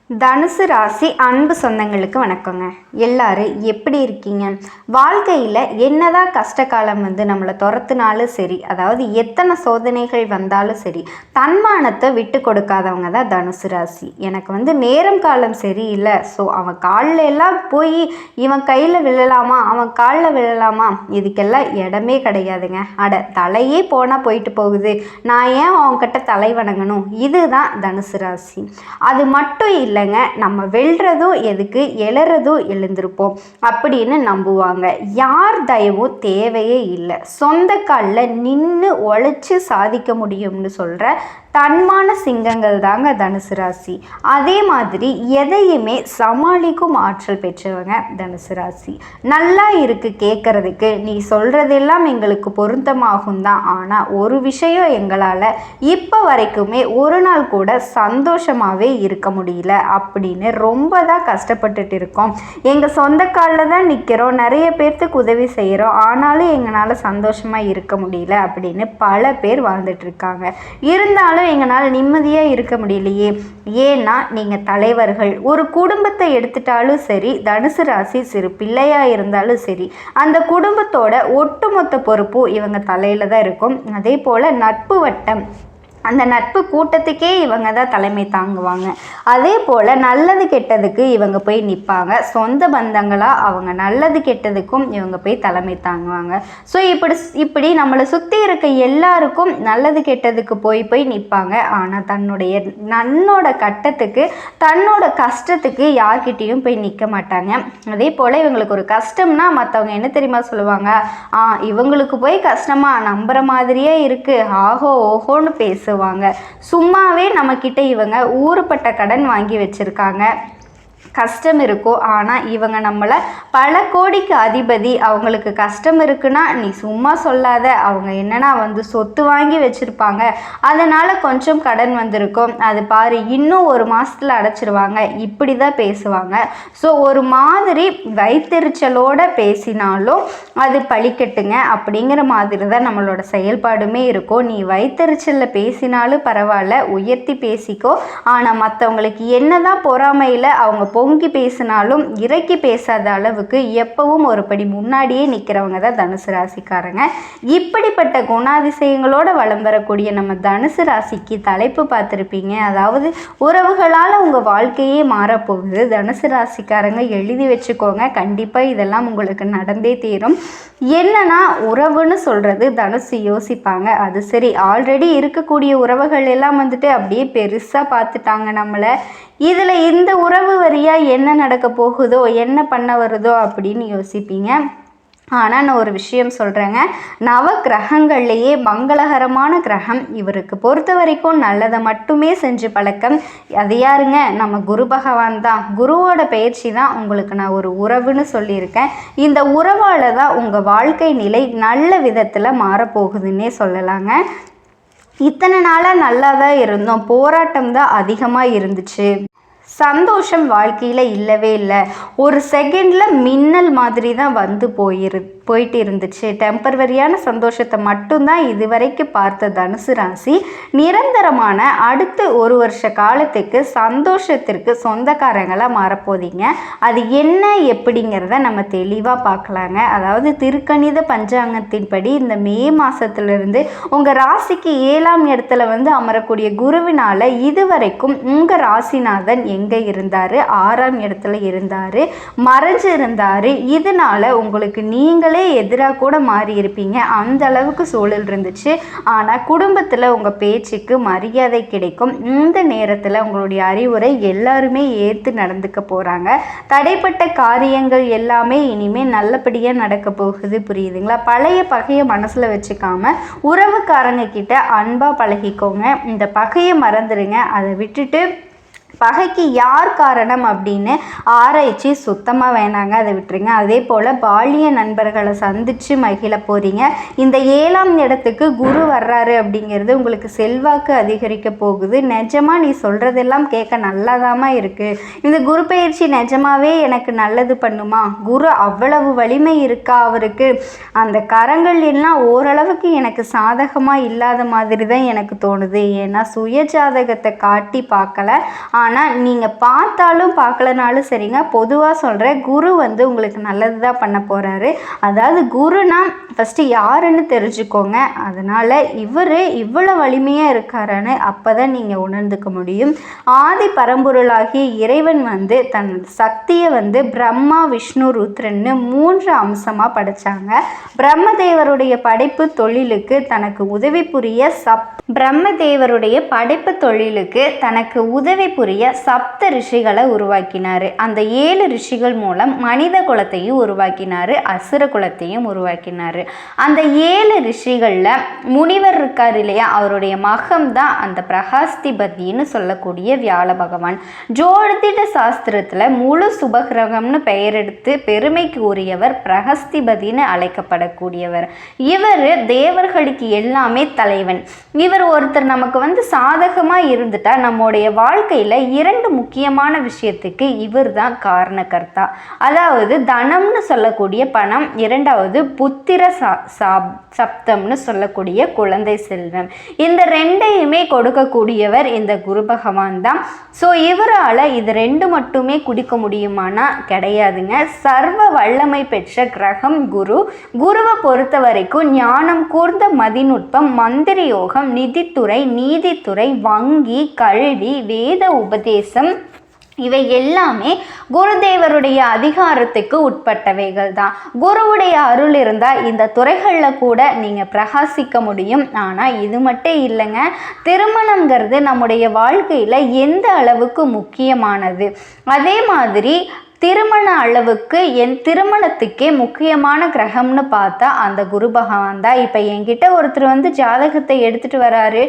தனுசு ராசி அன்பு சொந்தங்களுக்கு வணக்கங்க. எல்லாரும் எப்படி இருக்கீங்க? வாழ்க்கையில் என்னதான் கஷ்ட காலம் நம்மளை துரத்துனாலும் சரி, அதாவது எத்தனை சோதனைகள் வந்தாலும் சரி, தன்மானத்தை விட்டு கொடுக்காதவங்க தான் தனுசு ராசி. எனக்கு நேரம் காலம் சரியில்லை, ஸோ அவன் காலில் எல்லாம் போய் இவன் கையில் விழலாமா, அவன் காலில் விழலாமா, இதுக்கெல்லாம் இடமே கிடையாதுங்க. தலையே போனால் போயிட்டு போகுது, நான் ஏன் அவன்கிட்ட தலை வணங்கணும், இதுதான் தனுசு ராசி. அது மட்டும் இல்லை, நம்ம வெல்றதும் எதுக்கு, எழறதும் எழுந்திருப்போம் அப்படின்னு நம்புவாங்க. யார் தயவும் தேவையே இல்லை, சொந்த காலில் நின்று உழைச்சி சாதிக்க முடியும்னு சொல்கிற தன்மான சிங்கங்கள் தாங்க தனுசு ராசி. அதே மாதிரி எதையுமே சமாளிக்கும் ஆற்றல் பெற்றவங்க தனுசு ராசி. நல்லா இருக்கு கேட்கறதுக்கு, நீ சொல்றதெல்லாம் எங்களுக்கு பொருத்தமாகும் தான், ஆனால் ஒரு விஷயம் எங்களால் இப்போ வரைக்குமே ஒரு நாள் கூட சந்தோஷமாகவே இருக்க முடியல அப்படின்னு ரொம்ப தான் கஷ்டப்பட்டுட்டு இருக்கோம். எங்கள் சொந்த காலில் தான் நிற்கிறோம், நிறைய பேர்த்துக்கு உதவி செய்கிறோம், ஆனாலும் எங்களால் சந்தோஷமாக இருக்க முடியல அப்படின்னு பல பேர் வாழ்ந்துட்டு இருக்காங்க. இருந்தாலும் எங்களால் நிம்மதியாக இருக்க முடியலையே. ஏன்னா நீங்கள் தலைவர்கள். ஒரு குடும்பத்தை எடுத்துட்டாலும் சரி, தனுசு ராசி சிறு பிள்ளையாக இருந்தாலும் சரி, அந்த குடும்பத்தோட ஒட்டுமொத்த பொறுப்பும் இவங்க தலையில் தான் இருக்கும். அதே போல் நட்பு வட்டம், அந்த நட்பு கூட்டத்துக்கே இவங்க தான் தலைமை தாங்குவாங்க. அதே போல் நல்லது கெட்டதுக்கு இவங்க போய் நிற்பாங்க. சொந்த பந்தங்களாக அவங்க நல்லது கெட்டதுக்கும் இவங்க போய் தலைமை தாங்குவாங்க. ஸோ இப்படி நம்மளை சுற்றி இருக்க எல்லாருக்கும் நல்லது கெட்டதுக்கு போய் நிற்பாங்க. ஆனால் தன்னோட கட்டத்துக்கு, தன்னோட கஷ்டத்துக்கு யார்கிட்டையும் போய் நிற்க மாட்டாங்க. அதே போல் இவங்களுக்கு ஒரு கஷ்டம்னா மற்றவங்க என்ன தெரியுமா சொல்லுவாங்க, இவங்களுக்கு போய் கஷ்டமா, நம்புகிற மாதிரியே இருக்குது, ஆஹோ ஓஹோன்னு பேசுவாங்க. சும்மாவே நம்மக்கிட்ட இவங்க ஊருப்பட்ட கடன் வாங்கி வச்சிருக்காங்க, கஷ்டம் இருக்கும். ஆனால் இவங்க நம்மளை பல கோடிக்கு அதிபதி, அவங்களுக்கு கஷ்டம் இருக்குன்னா நீ சும்மா சொல்லாத, அவங்க என்னன்னா சொத்து வாங்கி வச்சுருப்பாங்க, அதனால் கொஞ்சம் கடன் வந்திருக்கும், அது பாரு இன்னும் ஒரு மாதத்தில் அடைச்சிருவாங்க, இப்படி தான் பேசுவாங்க. ஸோ ஒரு மாதிரி வைத்தெரிச்சலோடு பேசினாலும் அது பழிக்கட்டுங்க அப்படிங்கிற மாதிரி தான் நம்மளோட செயல்பாடுமே இருக்கும். நீ வைத்தெரிச்சலில் பேசினாலும் பரவாயில்ல, உயர்த்தி பேசிக்கோ, ஆனால் மற்றவங்களுக்கு என்ன தான் பொறாமையில் அவங்க பொங்கி பேசினாலும் இறக்கி பேசாத அளவுக்கு எப்பவும் ஒரு படி முன்னாடியே நிற்கிறவங்க தான் தனுசு ராசிக்காரங்க. இப்படிப்பட்ட குணாதிசயங்களோட வலம் வரக்கூடிய நம்ம தனுசு ராசிக்கு தலைப்பு பார்த்துருப்பீங்க, அதாவது உறவுகளால் உங்கள் வாழ்க்கையே மாறப்போகுது. தனுசு ராசிக்காரங்க எழுதி வச்சுக்கோங்க, கண்டிப்பாக இதெல்லாம் உங்களுக்கு நடந்தே தீரும். என்னன்னா உறவுன்னு சொல்கிறது தனுசு யோசிப்பாங்க, அது சரி ஆல்ரெடி இருக்கக்கூடிய உறவுகள் எல்லாம் அப்படியே பெருசாக பார்த்துட்டாங்க நம்மளை, இதில் இந்த உறவு வரியாக என்ன நடக்க போகுதோ, என்ன பண்ண வருதோ அப்படின்னு யோசிப்பீங்க. ஆனால் நான் ஒரு விஷயம் சொல்கிறேங்க, நவ கிரகங்கள்லேயே மங்களகரமான கிரகம் இவருக்கு பொறுத்த வரைக்கும் நல்லதை மட்டுமே செஞ்சு பழக்கம். அது யாருங்க? நம்ம குரு பகவான் தான். குருவோட பயிற்சி தான் உங்களுக்கு நான் ஒரு உறவுன்னு சொல்லியிருக்கேன். இந்த உறவால் தான் உங்கள் வாழ்க்கை நிலை நல்ல விதத்தில் மாறப்போகுதுன்னே சொல்லலாங்க. இத்தனை நாளாக நல்லா தான் இருந்தோம், போராட்டம் தான் அதிகமாக இருந்துச்சு, சந்தோஷம் வாழ்க்கையில் இல்லவே இல்லை, ஒரு செகண்டில் மின்னல் மாதிரி தான் போயிட்டு இருந்துச்சு. டெம்பரவரியான சந்தோஷத்தை மட்டும்தான் இதுவரைக்கும் பார்த்த தனுசு ராசி நிரந்தரமான அடுத்த ஒரு வருஷ காலத்துக்கு சந்தோஷத்திற்கு சொந்தக்காரங்களாக மாறப்போதீங்க. அது என்ன எப்படிங்கிறத நம்ம தெளிவாக பார்க்கலாங்க. அதாவது திருக்கணித பஞ்சாங்கத்தின்படி இந்த மே மாதத்துலேருந்து உங்கள் ராசிக்கு 7ஆம் இடத்துல அமரக்கூடிய குருவினால் இதுவரைக்கும் உங்கள் ராசிநாதன் எங்கே இருந்தார்? 6ஆம் இடத்துல இருந்தார், மறைஞ்சு இருந்தார். இதனால் உங்களுக்கு நீங்களே எதிராக கூட மாறி இருப்பீங்க, அந்த அளவுக்கு சூழல் இருந்துச்சு. ஆனால் குடும்பத்தில் உங்கள் பேச்சுக்கு மரியாதை கிடைக்கும். இந்த நேரத்தில் உங்களுடைய அறிவுரை எல்லாருமே ஏற்று நடந்துக்க போகிறாங்க. தடைப்பட்ட காரியங்கள் எல்லாமே இனிமேல் நல்லபடியாக நடக்க போகுது, புரியுதுங்களா? பழைய பகையை மனசில் வச்சுக்காம உறவுக்காரங்க கிட்ட அன்பாக பழகிக்கோங்க. இந்த பகையை மறந்துடுங்க, அதை விட்டுட்டு பகைக்கு யார் காரணம் அப்படின்னு ஆராய்ச்சி சுத்தமாக வேணாங்க, அதை விட்டுருங்க. அதே போல் பாலிய நண்பர்களை சந்தித்து மகிழ போகிறீங்க. இந்த 7ஆம் இடத்துக்கு குரு வர்றாரு அப்படிங்கிறது உங்களுக்கு செல்வாக்கு அதிகரிக்க போகுது. நிஜமாக நீ சொல்கிறதெல்லாம் கேட்க நல்லாதாமா இருக்குது, இந்த குரு பயிற்சி நிஜமாவே எனக்கு நல்லது பண்ணுமா, குரு அவ்வளவு வலிமை இருக்கா அவருக்கு, அந்த கரங்கள் எல்லாம் ஓரளவுக்கு எனக்கு சாதகமாக இல்லாத மாதிரி தான் எனக்கு தோணுது. ஏன்னா சுய ஜாதகத்தை காட்டி பார்க்கல, ஆனால் நீங்கள் பார்த்தாலும் பார்க்கலனாலும் சரிங்க, பொதுவாக சொல்கிறேன், குரு வந்து உங்களுக்கு நல்லது தான் பண்ண போகிறாரு. அதாவது குருனா ஃபஸ்ட்டு யாருன்னு தெரிஞ்சுக்கோங்க. அதனால் இவர் இவ்வளோ வலிமையாக இருக்காருன்னு அப்போ தான் நீங்கள் உணர்ந்துக்க முடியும். ஆதி பரம்பொருளாகிய இறைவன் வந்து தன் சக்தியை வந்து பிரம்மா விஷ்ணு ருத்ரன்னு 3 அம்சமாக படைச்சாங்க. பிரம்மதேவருடைய படைப்பு தொழிலுக்கு தனக்கு உதவி புரிய சப்த ரிஷிகளை உருவாக்கினார். அந்த 7 ரிஷிகள் மூலம் மனித குலத்தையும் உருவாக்கினார், அசுர குலத்தையும் உருவாக்கினார். அந்த 7 ரிஷிகளில் முனிவர் இருக்கார் இல்லையா, அவருடைய மகம்தான் அந்த பிரகஸ்திபதினு சொல்லக்கூடிய வியாழ பகவான். ஜோதிட சாஸ்திரத்தில் முழு சுபகிரகம்னு பெயரெடுத்து பெருமைக்கு உரியவர் பிரகஸ்திபதினு அழைக்கப்படக்கூடியவர். இவர் தேவர்களுக்கு எல்லாமே தலைவன். இவர் ஒருத்தர் நமக்கு வந்து சாதகமாக இருந்துட்டா நம்முடைய வாழ்க்கையில் 2 முக்கியமான விஷயத்துக்கு இவர் தான் காரணகர்த்தா. அதாவது தனம்னு சொல்லக்கூடிய பணம், 2வது புத்திர சப்தம்னு சொல்லக்கூடிய குழந்தை செல்வம். இந்த 2ஐயுமே கொடுக்கக்கூடியவர் இந்த குரு பகவான் தான். ஸோ இவரால் இது 2 மட்டுமே குடிக்க முடியுமானா கிடையாதுங்க. சர்வ வல்லமை பெற்ற கிரகம் குரு. குருவை பொறுத்த வரைக்கும் ஞானம் கூர்ந்த மதிநுட்பம், மந்திர யோகம், நிதித்துறை, நீதித்துறை, வங்கி, கல்வி, வேத உபதேசம், இவை எல்லாமே குருதேவருடைய அதிகாரத்துக்கு உட்பட்டவைகள் தான். குருவுடைய அருள் இருந்தால் இந்த துறைகளில் கூட நீங்கள் பிரகாசிக்க முடியும். ஆனால் இது மட்டும் இல்லைங்க, திருமணங்கிறது நம்முடைய வாழ்க்கையில் எந்த அளவுக்கு முக்கியமானது, அதே மாதிரி திருமண அளவுக்கு திருமணத்துக்கே முக்கியமான கிரகம்னு பார்த்தா அந்த குரு பகவான் தான். இப்போ என்கிட்ட ஒருத்தர் வந்து ஜாதகத்தை எடுத்துகிட்டு வராரு,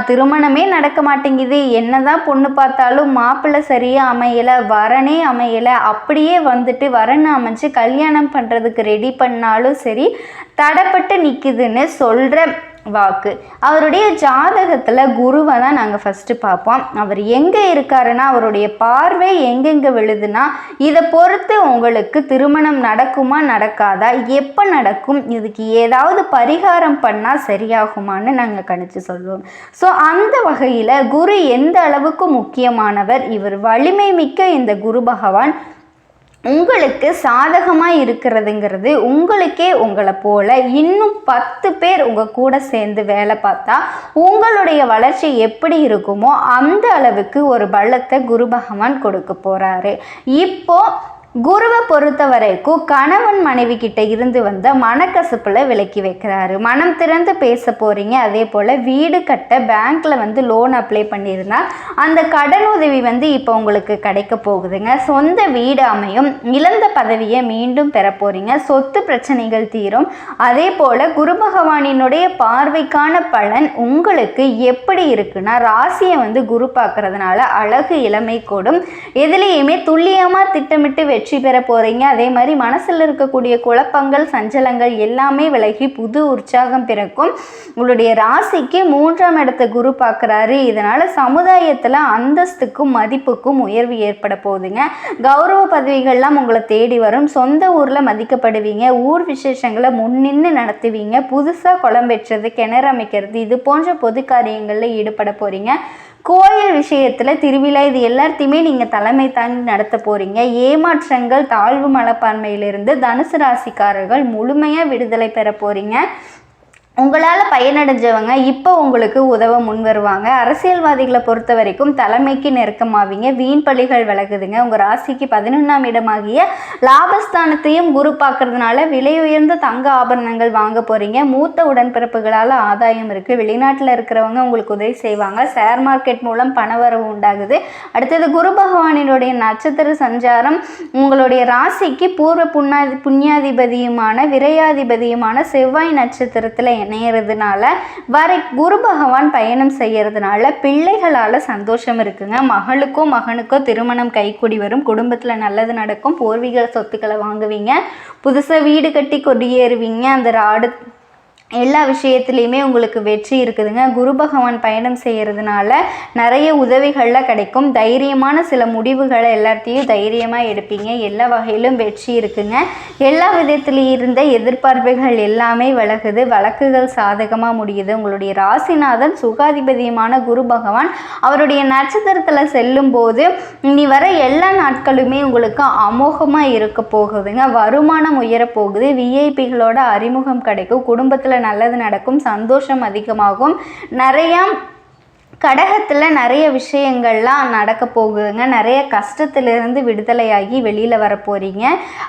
திருமணமே நடக்க மாட்டேங்குது, என்னதான் பொண்ணு பார்த்தாலும் மாப்பிள்ளை சரியாக அமையலை, வரனே அமையலை, அப்படியே வந்துட்டு வரன் அமைச்சு கல்யாணம் பண்ணுறதுக்கு ரெடி பண்ணாலும் சரி தடைப்பட்டு நிற்குதுன்னு சொல்கிற வாக்கு. அவருடைய ஜாதகத்தில் குருவை தான் நாங்கள் ஃபஸ்ட்டு பார்ப்போம். அவர் எங்கே இருக்காருன்னா, அவருடைய பார்வை எங்கெங்கே விழுதுன்னா இதை பொறுத்து உங்களுக்கு திருமணம் நடக்குமா நடக்காதா, எப்போ நடக்கும், இதுக்கு ஏதாவது பரிகாரம் பண்ணால் சரியாகுமான்னு நாங்கள் கணிச்சு சொல்லுவோம். ஸோ அந்த வகையில் குரு எந்த அளவுக்கு முக்கியமானவர், இவர் வலிமை மிக்க இந்த குரு பகவான் உங்களுக்கு சாதகமாக இருக்கிறதுங்கிறது உங்களுக்கே உங்களை போல இன்னும் 10 பேர் உங்கள் கூட சேர்ந்து வேலை பார்த்தா உங்களுடைய வளர்ச்சி எப்படி இருக்குமோ அந்த அளவுக்கு ஒரு பலத்தை குரு பகவான் கொடுக்க போகிறாரு. இப்போது குருவை பொறுத்த வரைக்கும் கணவன் மனைவி கிட்ட இருந்து வந்த மனக்கசப்பில் விலக்கி வைக்கிறாரு. மனம் திறந்து பேச போகிறீங்க. அதே போல் வீடு கட்ட பேங்க்கில் வந்து லோன் அப்ளை பண்ணியிருந்தா அந்த கடன் உதவி வந்து இப்போ உங்களுக்கு கிடைக்க போகுதுங்க. சொந்த வீடு அமையும். இழந்த பதவியை மீண்டும் பெற போகிறீங்க. சொத்து பிரச்சனைகள் தீரும். அதே போல் குரு பகவானினுடைய பார்வைக்கான பலன் உங்களுக்கு எப்படி இருக்குன்னா, ராசியை வந்து குரு பார்க்கறதுனால அழகு இளமை கூடும். எதுலேயுமே துல்லியமாக திட்டமிட்டு வெற்றி பெற போகிறீங்க. அதே மாதிரி மனசில் இருக்கக்கூடிய குழப்பங்கள் சஞ்சலங்கள் எல்லாமே விலகி புது உற்சாகம் பிறக்கும். உங்களுடைய ராசிக்கு 3ஆம் இடத்தை குரு பார்க்குறாரு. இதனால் சமுதாயத்தில் அந்தஸ்துக்கும் மதிப்புக்கும் உயர்வு ஏற்பட போகுதுங்க. கௌரவ பதவிகள்லாம் உங்களை தேடி வரும். சொந்த ஊரில் மதிக்கப்படுவீங்க. ஊர் விசேஷங்களை முன்னின்று நடத்துவீங்க. புதுசாக குளம் வெட்டுறது, கிணறு அமைக்கிறது, இது போன்ற பொது காரியங்களில் ஈடுபட போகிறீங்க. கோயில் விஷயத்தில் திருவிழா, இது எல்லாத்தையுமே நீங்கள் தலைமை தாங்கி நடத்த போகிறீங்க. ஏமாற்றங்கள் தாழ்வு மனப்பான்மையிலிருந்து தனுசு ராசிக்காரர்கள் முழுமையாக விடுதலை பெற போகிறீங்க. உங்களால் பயனடைஞ்சவங்க இப்போ உங்களுக்கு உதவ முன் வருவாங்க. அரசியல்வாதிகளை பொறுத்த வரைக்கும் தலைமைக்கு நெருக்கமாவீங்க. வீண் பழிகள் விலகுதுங்க. உங்கள் ராசிக்கு 11ஆம் இடமாகிய லாபஸ்தானத்தையும் குரு பார்க்கறதுனால விலை உயர்ந்த தங்க ஆபரணங்கள் வாங்க போகிறீங்க. மூத்த உடன்பிறப்புகளால் ஆதாயம் இருக்குது. வெளிநாட்டில் இருக்கிறவங்க உங்களுக்கு உதவி செய்வாங்க. ஷேர் மார்க்கெட் மூலம் பணவரவு உண்டாகுது. அடுத்தது குரு பகவானினுடைய நட்சத்திர சஞ்சாரம் உங்களுடைய ராசிக்கு பூர்வ புண்ணியாதிபதியுமான விரையாதிபதியுமான செவ்வாய் நட்சத்திரத்தில் இணையறதுனால குரு பகவான் பயணம் செய்யறதுனால பிள்ளைகளால் சந்தோஷம் இருக்குங்க. மகளுக்கோ மகனுக்கோ திருமணம் கைக்கூடி வரும். குடும்பத்தில் நல்லது நடக்கும். பூர்வீக சொத்துக்களை வாங்குவீங்க. புதுசாக வீடு கட்டி கொடியேறுவீங்க. அந்த எல்லா விஷயத்துலையுமே உங்களுக்கு வெற்றி இருக்குதுங்க. குரு பகவான் பயணம் செய்கிறதுனால நிறைய உதவிகளில் கிடைக்கும். தைரியமான சில முடிவுகளை எல்லாத்தையும் தைரியமாக எடுப்பீங்க. எல்லா வகையிலும் வெற்றி இருக்குங்க. எல்லா விதத்தில் இருந்த எதிர்பார்ப்புகள் எல்லாமே விலகுது. வழக்குகள் சாதகமாக முடியுது. உங்களுடைய ராசிநாதன் சுகாதிபதியுமான குரு பகவான் அவருடைய நட்சத்திரத்தில் செல்லும் போது இனி வர எல்லா நாட்களுமே உங்களுக்கு அமோகமாக இருக்க போகுதுங்க. வருமானம் உயரப்போகுது. விஐபிகளோட அறிமுகம் கிடைக்கும். குடும்பத்தில் நல்லது நடக்கும். சந்தோஷம் அதிகமாகும். நிறையா கடகத்தில் நிறைய விஷயங்கள்லாம் நடக்க போகுதுங்க. நிறைய கஷ்டத்திலிருந்து விடுதலையாகி வெளியில் வர போகிறீங்க.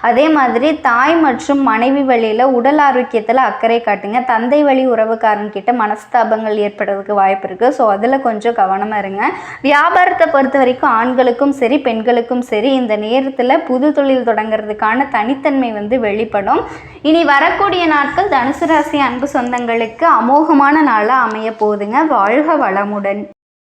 அதே மாதிரி தாய் மற்றும் மனைவி வழியில் உடல் ஆரோக்கியத்தில் அக்கறை காட்டுங்க. தந்தை வழி உறவுக்காரன்கிட்ட மனஸ்தாபங்கள் ஏற்படுறதுக்கு வாய்ப்பு இருக்குது. ஸோ அதில் கொஞ்சம் கவனமாக இருங்க. வியாபாரத்தை பொறுத்த வரைக்கும் ஆண்களுக்கும் சரி பெண்களுக்கும் சரி இந்த நேரத்தில் புது தொழில் தொடங்கிறதுக்கான தனித்தன்மை வெளிப்படும். இனி வரக்கூடிய நாட்கள் தனுசு ராசி அன்பு சொந்தங்களுக்கு அமோகமான நாளாக அமைய போகுதுங்க. வாழ்க வளமுடன்.